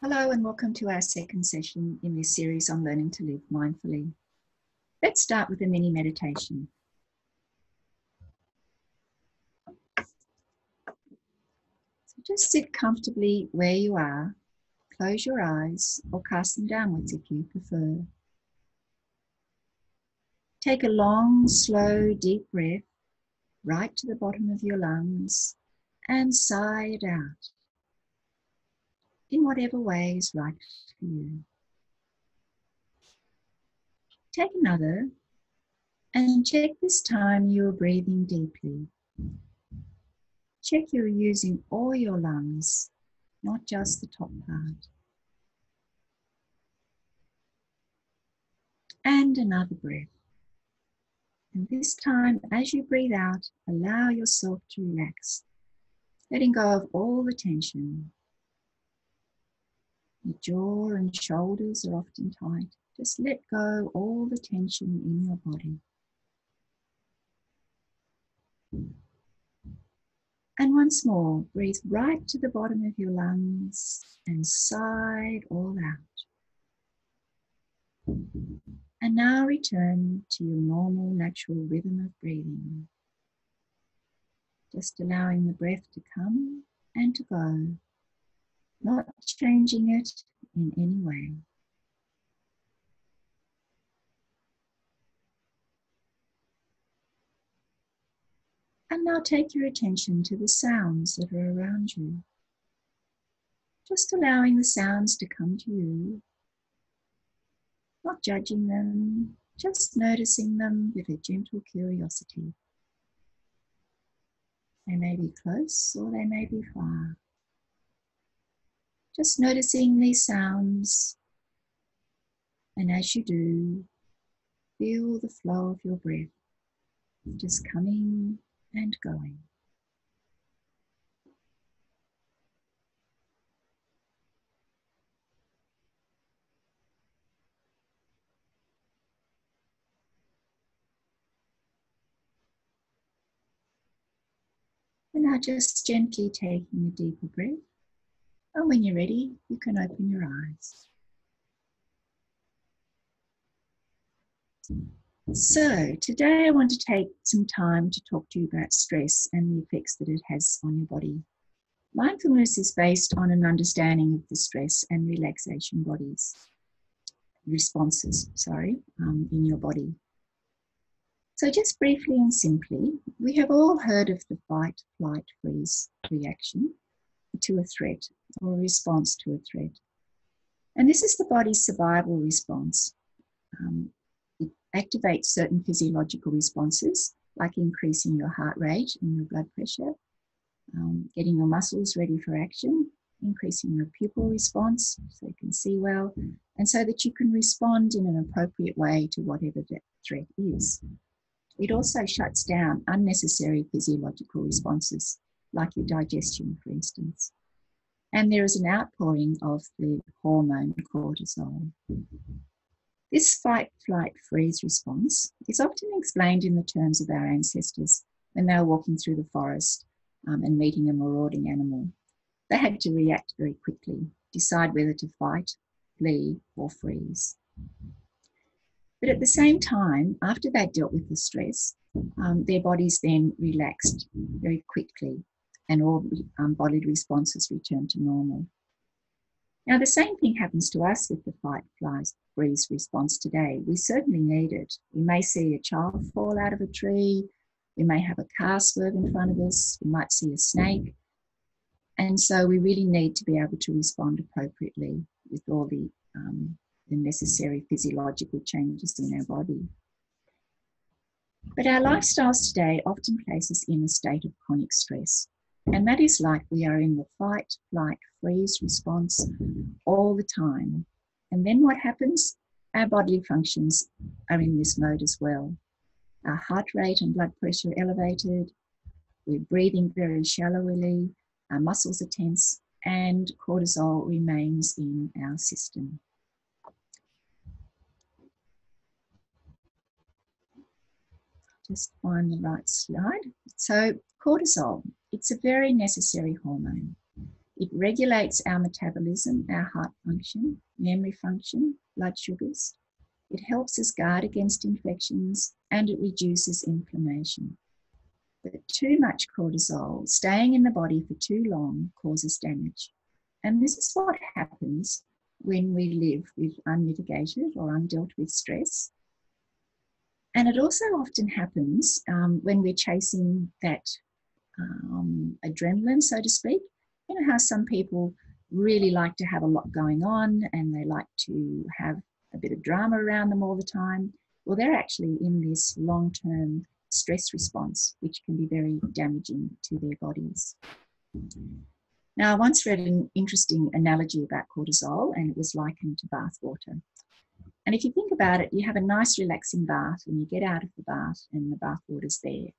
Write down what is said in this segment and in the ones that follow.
Hello and welcome to our second session in this series on learning to live mindfully. Let's start with a mini meditation. So just sit comfortably where you are, close your eyes or cast them downwards if you prefer. Take a long, slow, deep breath right to the bottom of your lungs and sigh it out in whatever way is right for you. Take another and check this time you are breathing deeply. Check you're using all your lungs, not just the top part. And another breath. And this time, as you breathe out, allow yourself to relax, letting go of all the tension. Your jaw and shoulders are often tight. Just let go all the tension in your body. And once more, breathe right to the bottom of your lungs and sigh it all out. And now return to your normal, natural rhythm of breathing. Just allowing the breath to come and to go, not changing it in any way. And now take your attention to the sounds that are around you. Just allowing the sounds to come to you, not judging them, just noticing them with a gentle curiosity. They may be close or they may be far. Just noticing these sounds, and as you do, feel the flow of your breath, just coming and going. And now just gently taking a deeper breath. And when you're ready, you can open your eyes. So today I want to take some time to talk to you about stress and the effects that it has on your body. Mindfulness is based on an understanding of the stress and relaxation responses in your body. So just briefly and simply, we have all heard of the fight, flight, freeze reaction to a threat or a response to a threat. And this is the body's survival response. It activates certain physiological responses, like increasing your heart rate and your blood pressure, getting your muscles ready for action, increasing your pupil response so you can see well, and so that you can respond in an appropriate way to whatever that threat is. It also shuts down unnecessary physiological responses, like your digestion, for instance. And there is an outpouring of the hormone cortisol. This fight, flight, freeze response is often explained in the terms of our ancestors when they were walking through the forest and meeting a marauding animal. They had to react very quickly, decide whether to fight, flee, or freeze. But at the same time, after they dealt with the stress, their bodies then relaxed very quickly and all bodily responses returned to normal. Now, the same thing happens to us with the fight, flight, freeze response today. We certainly need it. We may see a child fall out of a tree. We may have a car swerve in front of us. We might see a snake. And so we really need to be able to respond appropriately with all the necessary physiological changes in our body. But our lifestyles today often place us in a state of chronic stress. And that is like we are in the fight, flight, freeze response all the time. And then what happens? Our bodily functions are in this mode as well. Our heart rate and blood pressure are elevated. We're breathing very shallowly. Our muscles are tense and cortisol remains in our system. Just find the right slide. So cortisol, it's a very necessary hormone. It regulates our metabolism, our heart function, memory function, blood sugars. It helps us guard against infections, and it reduces inflammation. But too much cortisol staying in the body for too long causes damage. And this is what happens when we live with unmitigated or undealt with stress. And it also often happens when we're chasing that adrenaline, so to speak. You know how some people really like to have a lot going on and they like to have a bit of drama around them all the time. Well, they're actually in this long-term stress response, which can be very damaging to their bodies. Now, I once read an interesting analogy about cortisol, and it was likened to bath water. And if you think about it, you have a nice relaxing bath and you get out of the bath and the bath water's there.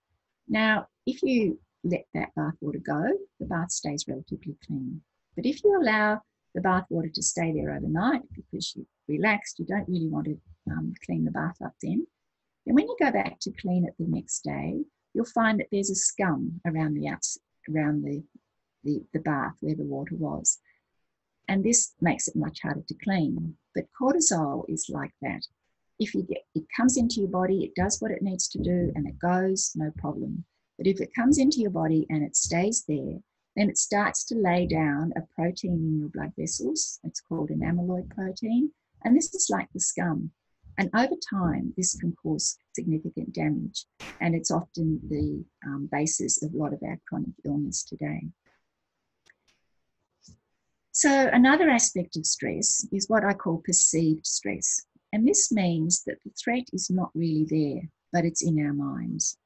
Now, if you let that bath water go, the bath stays relatively clean. But if you allow the bath water to stay there overnight because you're relaxed, you don't really want to clean the bath up then when you go back to clean it the next day, you'll find that there's a scum around the bath where the water was. And this makes it much harder to clean. But cortisol is like that. If it comes into your body, it does what it needs to do and it goes, no problem. But if it comes into your body and it stays there, then it starts to lay down a protein in your blood vessels. It's called an amyloid protein. And this is like the scum. And over time, this can cause significant damage. And it's often the basis of a lot of our chronic illness today. So another aspect of stress is what I call perceived stress. And this means that the threat is not really there, but it's in our minds.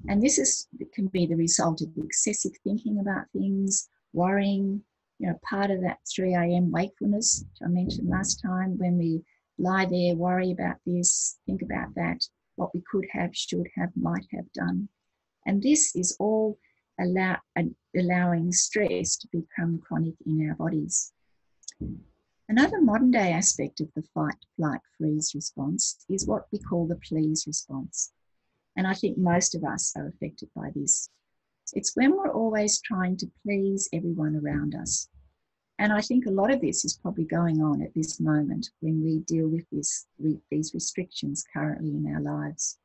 And this can be the result of excessive thinking about things, worrying, part of that 3 a.m. wakefulness, which I mentioned last time, when we lie there, worry about this, think about that, what we could have, should have, might have done. And this is all allowing stress to become chronic in our bodies. Another modern day aspect of the fight, flight, freeze response is what we call the please response. And I think most of us are affected by this. It's when we're always trying to please everyone around us. And I think a lot of this is probably going on at this moment when we deal with these restrictions currently in our lives.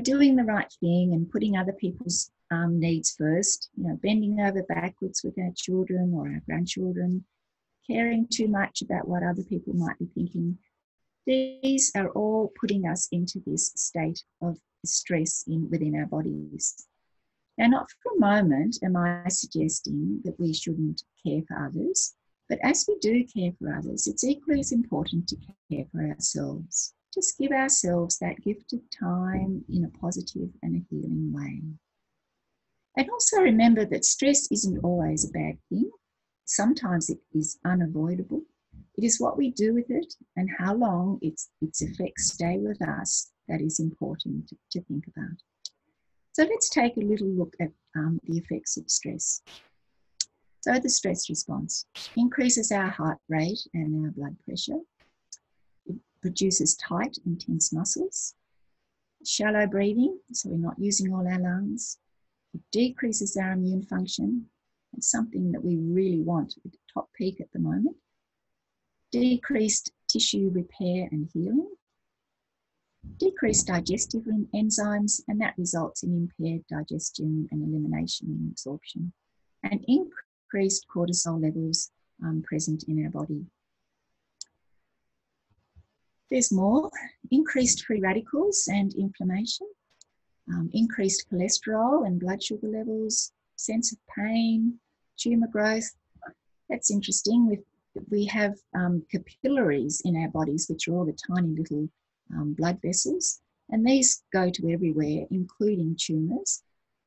Doing the right thing and putting other people's needs first, bending over backwards with our children or our grandchildren, caring too much about what other people might be thinking. These are all putting us into this state of stress within our bodies. Now, not for a moment am I suggesting that we shouldn't care for others, but as we do care for others, it's equally as important to care for ourselves. Just give ourselves that gift of time in a positive and a healing way. And also remember that stress isn't always a bad thing. Sometimes it is unavoidable. It is what we do with it and how long its effects stay with us that is important to think about. So let's take a little look at the effects of stress. So the stress response increases our heart rate and our blood pressure. It produces tight and tense muscles. Shallow breathing, so we're not using all our lungs. It decreases our immune function. It's something that we really want at the top peak at the moment. Decreased tissue repair and healing. Decreased digestive enzymes, and that results in impaired digestion and elimination and absorption. And increased cortisol levels present in our body. There's more. Increased free radicals and inflammation. Increased cholesterol and blood sugar levels. Sense of pain. Tumour growth. That's interesting. We have capillaries in our bodies, which are all the tiny little blood vessels, and these go to everywhere, including tumours.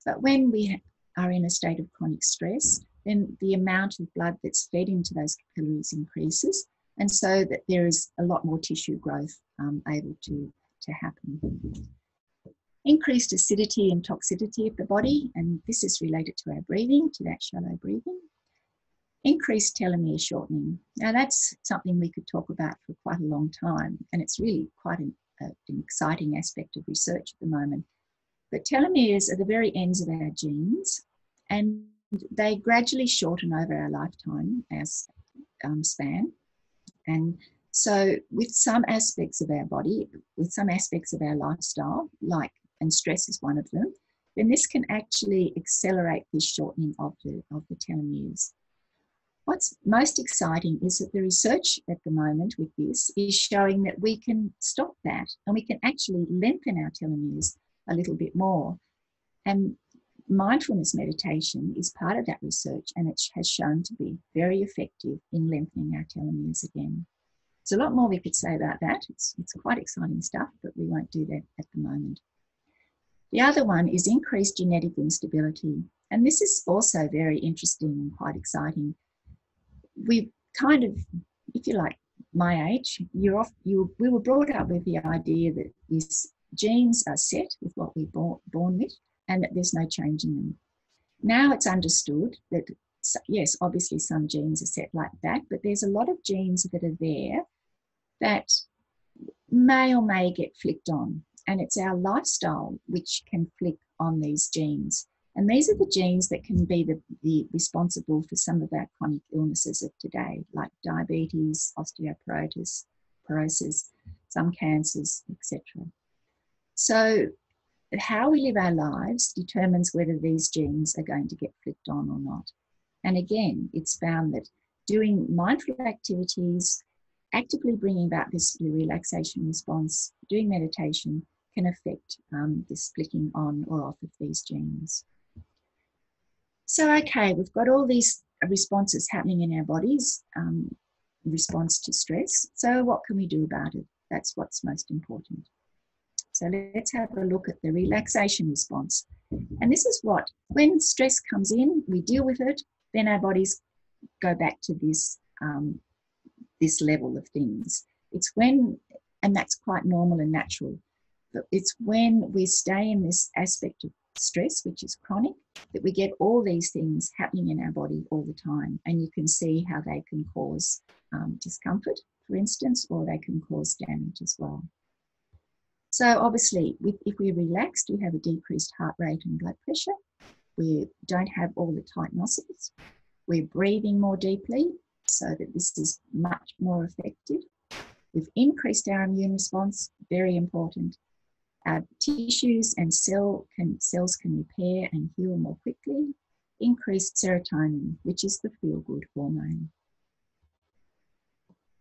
But when we are in a state of chronic stress, then the amount of blood that's fed into those capillaries increases, and so that there is a lot more tissue growth able to happen. Increased acidity and toxicity of the body, and this is related to our breathing, to that shallow breathing. Increased telomere shortening. Now that's something we could talk about for quite a long time, and it's really quite an exciting aspect of research at the moment. But telomeres are the very ends of our genes, and they gradually shorten over our lifetime as span. And so with some aspects of our body, with some aspects of our lifestyle, like, and stress is one of them, then this can actually accelerate this shortening of the telomeres. What's most exciting is that the research at the moment with this is showing that we can stop that and we can actually lengthen our telomeres a little bit more. And mindfulness meditation is part of that research, and it has shown to be very effective in lengthening our telomeres again. There's a lot more we could say about that. It's quite exciting stuff, but we won't do that at the moment. The other one is increased genetic instability. And this is also very interesting and quite exciting. We kind of, if you like, my age, we were brought up with the idea that these genes are set with what we're born with and that there's no changing them. Now it's understood that, yes, obviously some genes are set like that, but there's a lot of genes that are there that may or may get flicked on. And it's our lifestyle which can flick on these genes. And these are the genes that can be the responsible for some of our chronic illnesses of today, like diabetes, osteoporosis, some cancers, etc. So how we live our lives determines whether these genes are going to get flicked on or not. And again, it's found that doing mindful activities, actively bringing about the relaxation response, doing meditation can affect this flicking on or off of these genes. So, okay, we've got all these responses happening in our bodies, response to stress. So what can we do about it? That's what's most important. So let's have a look at the relaxation response. And this is what, when stress comes in, we deal with it, then our bodies go back to this, this level of things. It's when, and that's quite normal and natural, but it's when we stay in this aspect of stress, which is chronic, that we get all these things happening in our body all the time. And you can see how they can cause discomfort, for instance, or they can cause damage as well. So obviously, if we're relaxed, we have a decreased heart rate and blood pressure. We don't have all the tight muscles. We're breathing more deeply so that this is much more effective. We've increased our immune response, very important. Our tissues and cells can repair and heal more quickly. Increased serotonin, which is the feel-good hormone.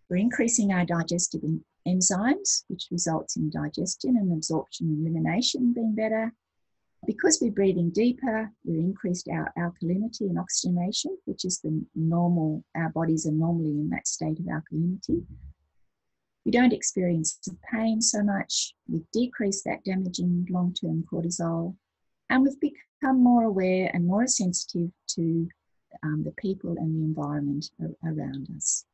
We're increasing our digestive enzymes, which results in digestion and absorption and elimination being better. Because we're breathing deeper, we've increased our alkalinity and oxygenation, which is the normal, our bodies are normally in that state of alkalinity. We don't experience pain so much. We've decreased that damaging long-term cortisol, and we've become more aware and more sensitive to the people and the environment around us.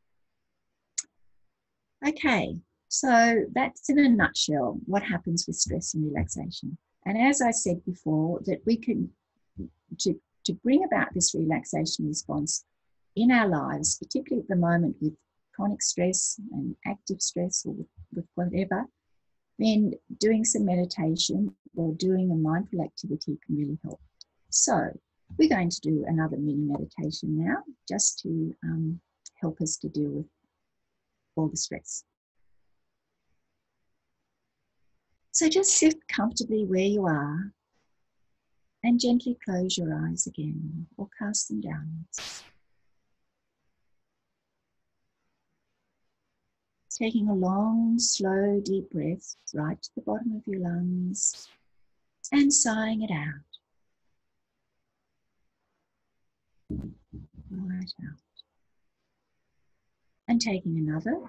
Okay, so that's in a nutshell what happens with stress and relaxation. And as I said before, that we can, to bring about this relaxation response in our lives, particularly at the moment with chronic stress and active stress or with whatever, then doing some meditation or doing a mindful activity can really help. So we're going to do another mini meditation now, just to help us to deal with all the stress. So just sit comfortably where you are and gently close your eyes again or cast them downwards. Taking a long, slow, deep breath right to the bottom of your lungs and sighing it out. Right out. And taking another,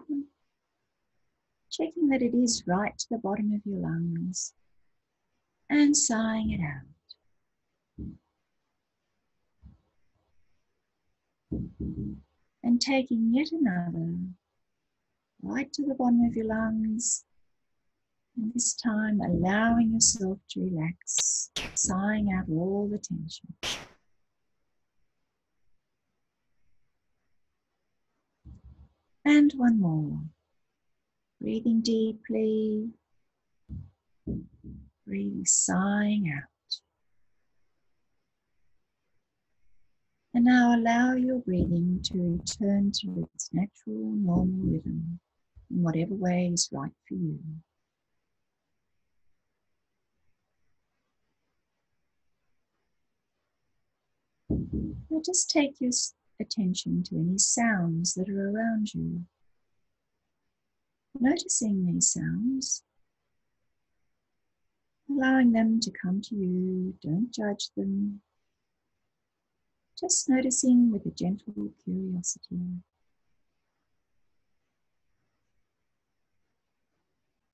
checking that it is right to the bottom of your lungs and sighing it out. And taking yet another, right to the bottom of your lungs, and this time allowing yourself to relax, sighing out all the tension. And one more. Breathing deeply, breathing, sighing out. And now allow your breathing to return to its natural, normal rhythm in whatever way is right for you. Now just take your attention to any sounds that are around you. Noticing these sounds, allowing them to come to you, don't judge them. Just noticing with a gentle curiosity.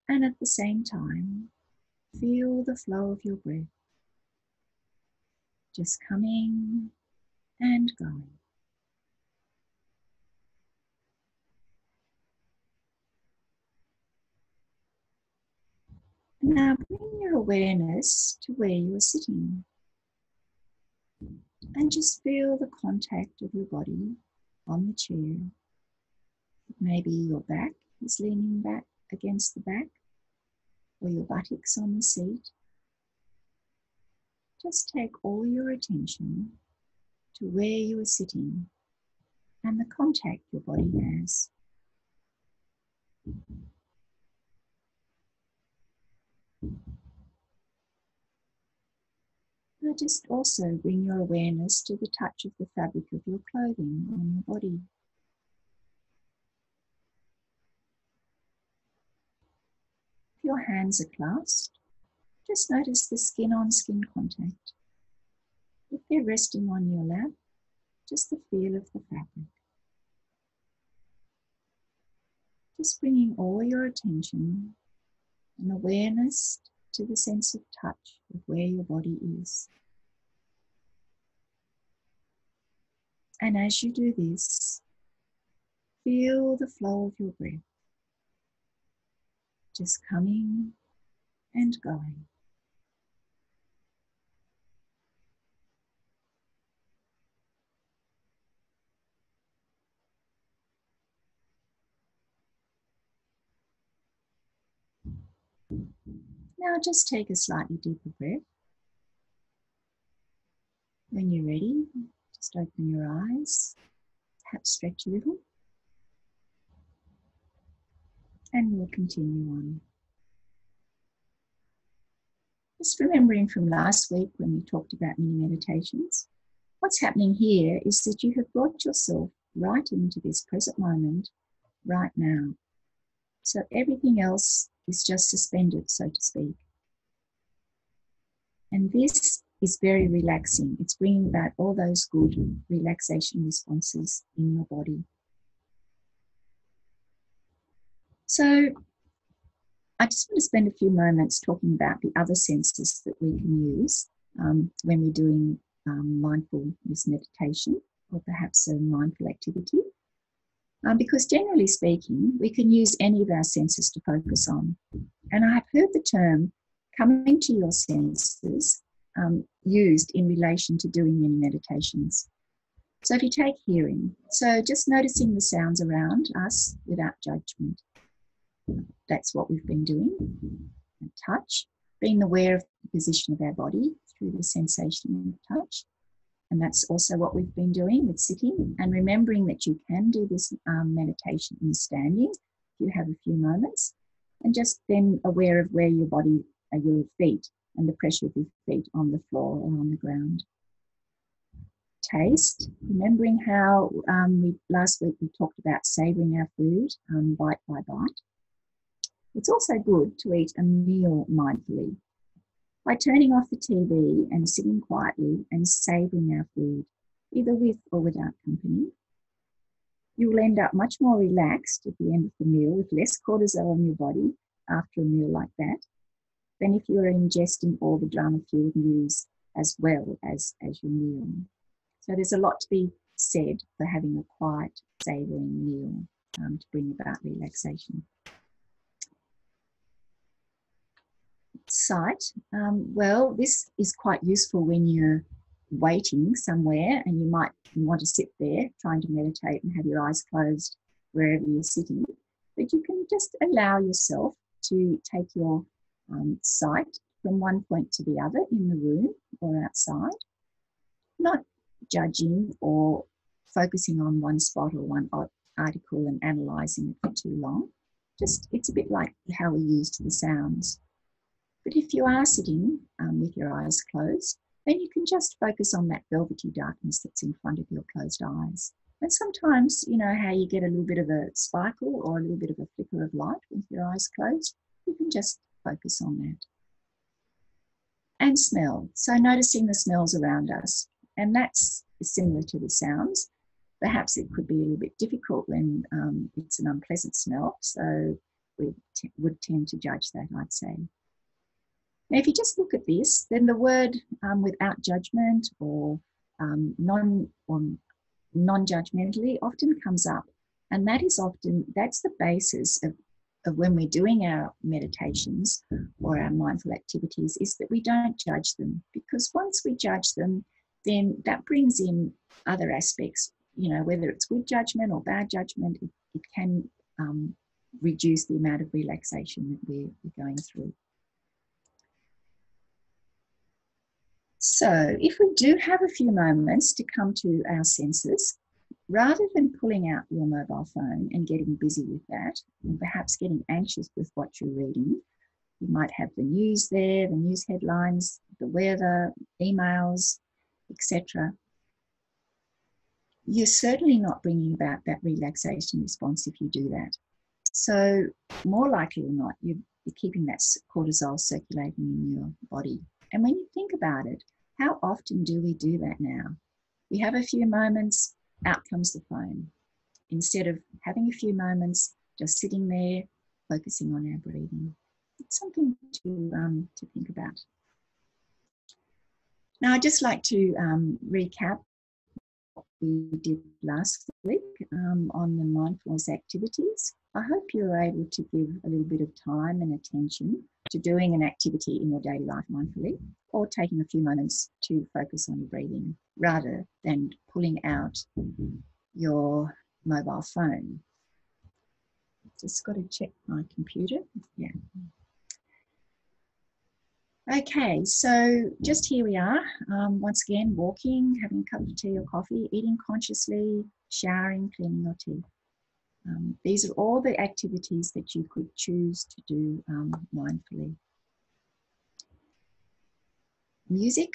And at the same time, feel the flow of your breath, just coming and going. Now bring your awareness to where you are sitting and just feel the contact of your body on the chair. Maybe your back is leaning back against the back or your buttocks on the seat. Just take all your attention to where you are sitting and the contact your body has. Now just also bring your awareness to the touch of the fabric of your clothing on your body. If your hands are clasped, just notice the skin-on-skin contact. If they're resting on your lap, just the feel of the fabric. Just bringing all your attention and awareness to the sense of touch of where your body is. And as you do this, feel the flow of your breath, just coming and going. Now just take a slightly deeper breath. When you're ready, just open your eyes, perhaps stretch a little, and we'll continue on. Just remembering from last week when we talked about mini meditations, what's happening here is that you have brought yourself right into this present moment, right now. So everything else is just suspended, so to speak. And this is very relaxing. It's bringing about all those good relaxation responses in your body. So I just want to spend a few moments talking about the other senses that we can use when we're doing mindfulness meditation or perhaps a mindful activity. Because generally speaking, we can use any of our senses to focus on. And I have heard the term coming to your senses used in relation to doing many meditations. So if you take hearing, so just noticing the sounds around us without judgment. That's what we've been doing. And touch, being aware of the position of our body through the sensation of touch. And that's also what we've been doing with sitting, and remembering that you can do this meditation in standing if you have a few moments, and just then aware of where your body, your feet, and the pressure of your feet on the floor or on the ground. Taste, remembering how last week we talked about savouring our food bite by bite. It's also good to eat a meal mindfully, by turning off the TV and sitting quietly and savouring our food, either with or without company. You will end up much more relaxed at the end of the meal with less cortisol in your body after a meal like that than if you are ingesting all the drama-fueled news as well as your meal. So there's a lot to be said for having a quiet, savouring meal to bring about relaxation. Sight, well, this is quite useful when you're waiting somewhere and you might want to sit there trying to meditate and have your eyes closed wherever you're sitting. But you can just allow yourself to take your sight from one point to the other in the room or outside. Not judging or focusing on one spot or one article and analysing it for too long. Just, it's a bit like how we used the sounds. But if you are sitting with your eyes closed, then you can just focus on that velvety darkness that's in front of your closed eyes. And sometimes, you know how you get a little bit of a sparkle or a little bit of a flicker of light with your eyes closed? You can just focus on that. And smell. So noticing the smells around us. And that's similar to the sounds. Perhaps it could be a little bit difficult when it's an unpleasant smell. So we would tend to judge that, I'd say. Now, if you just look at this, then the word without judgment or non-judgmentally often comes up. And that is often, that's the basis of when we're doing our meditations or our mindful activities, is that we don't judge them. Because once we judge them, then that brings in other aspects, you know, whether it's good judgment or bad judgment, it can reduce the amount of relaxation that we're going through. So if we do have a few moments to come to our senses, rather than pulling out your mobile phone and getting busy with that, and perhaps getting anxious with what you're reading, you might have the news there, the news headlines, the weather, emails, etc. You're certainly not bringing about that relaxation response if you do that. So more likely than not, you're keeping that cortisol circulating in your body. And when you think about it, how often do we do that now? We have a few moments, out comes the phone. Instead of having a few moments, just sitting there, focusing on our breathing. It's something to think about. Now, I'd just like to recap what we did last week on the mindfulness activities. I hope you were able to give a little bit of time and attention to doing an activity in your daily life mindfully, or taking a few moments to focus on your breathing rather than pulling out your mobile phone. Just got to check my computer. Yeah. Okay, so just here we are. Once again, walking, having a cup of tea or coffee, eating consciously, showering, cleaning your teeth. These are all the activities that you could choose to do mindfully. Music,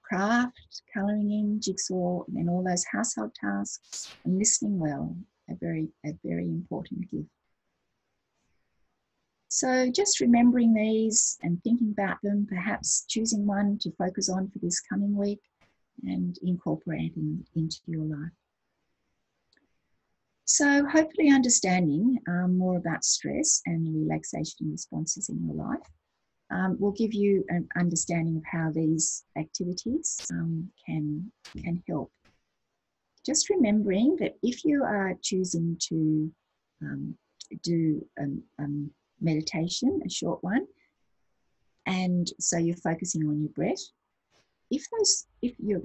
craft, colouring in, jigsaw, and all those household tasks, and listening well, a very important gift. So just remembering these and thinking about them, perhaps choosing one to focus on for this coming week and incorporating into your life. So hopefully understanding more about stress and the relaxation responses in your life will give you an understanding of how these activities can help. Just remembering that if you are choosing to do meditation, a short one, and so you're focusing on your breath, if your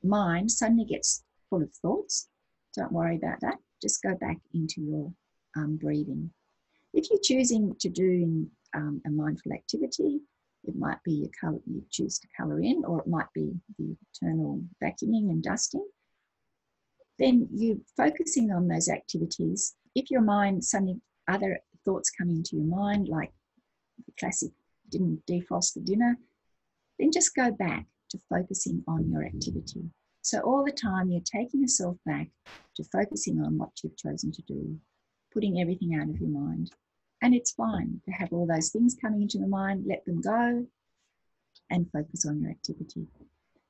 mind suddenly gets full of thoughts, don't worry about that. Just go back into your breathing. If you're choosing to do a mindful activity, it might be you choose to colour in, or it might be the eternal vacuuming and dusting. Then you're focusing on those activities. If your mind suddenly, other thoughts come into your mind, like the classic, didn't defrost the dinner, then just go back to focusing on your activity. So all the time you're taking yourself back to focusing on what you've chosen to do, putting everything out of your mind. And it's fine to have all those things coming into the mind, let them go and focus on your activity.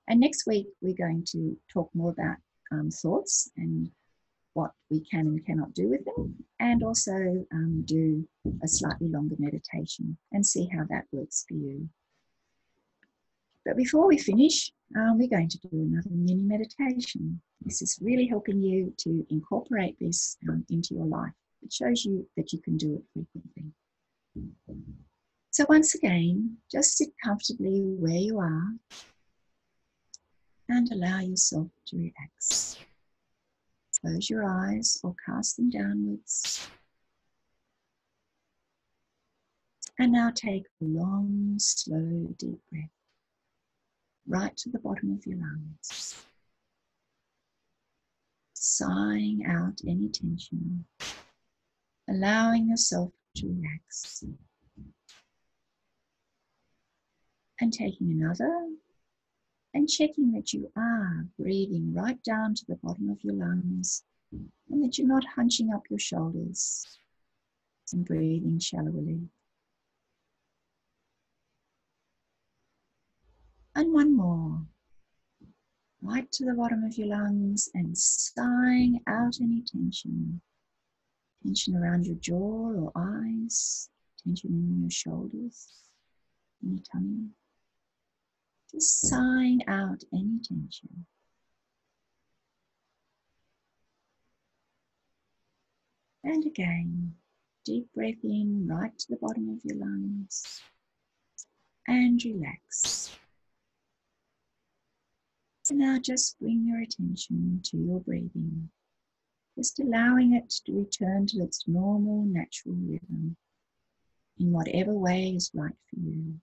And next week, we're going to talk more about thoughts and what we can and cannot do with them, and also do a slightly longer meditation and see how that works for you. But before we finish, we're going to do another mini meditation. This is really helping you to incorporate this into your life. It shows you that you can do it frequently. So once again, just sit comfortably where you are and allow yourself to relax. Close your eyes or cast them downwards. And now take a long, slow, deep breath right to the bottom of your lungs. sighing out any tension, allowing yourself to relax. And taking another and checking that you are breathing right down to the bottom of your lungs and that you're not hunching up your shoulders and breathing shallowly. And one more. Right to the bottom of your lungs and sighing out any tension. Tension around your jaw or eyes, tension in your shoulders, in your tummy. Just sighing out any tension. And again, deep breath in right to the bottom of your lungs and relax. And now just bring your attention to your breathing, just allowing it to return to its normal, natural rhythm in whatever way is right for you.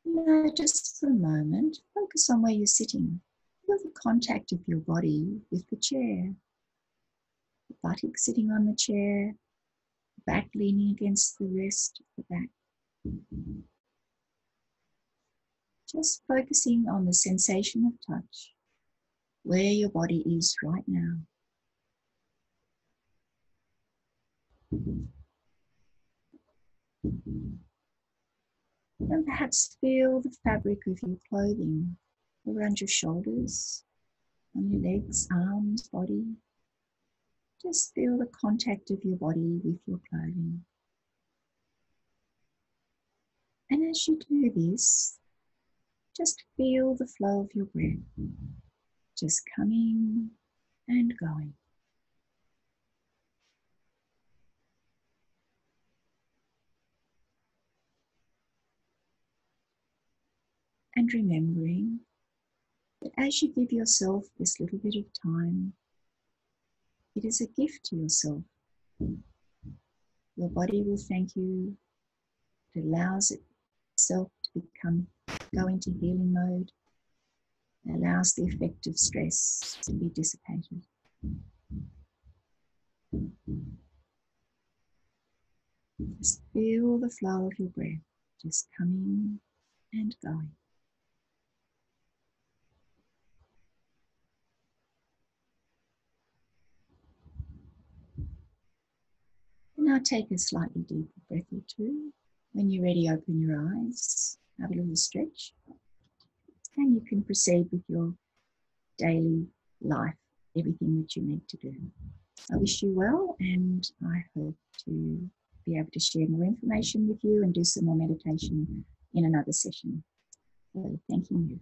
Now, just for a moment, focus on where you're sitting. Feel the contact of your body with the chair. The buttock sitting on the chair, the back leaning against the rest of the back. Just focusing on the sensation of touch, where your body is right now. And perhaps feel the fabric of your clothing around your shoulders, on your legs, arms, body. Just feel the contact of your body with your clothing. And as you do this, just feel the flow of your breath, just coming and going. And remembering that as you give yourself this little bit of time, it is a gift to yourself. Your body will thank you. It allows itself to go into healing mode. It allows the effect of stress to be dissipated. Just feel the flow of your breath, just coming and going. And now take a slightly deeper breath or two. When you're ready, open your eyes, have a little stretch, and you can proceed with your daily life, everything that you need to do. I wish you well, and I hope to be able to share more information with you and do some more meditation in another session. So thanking you.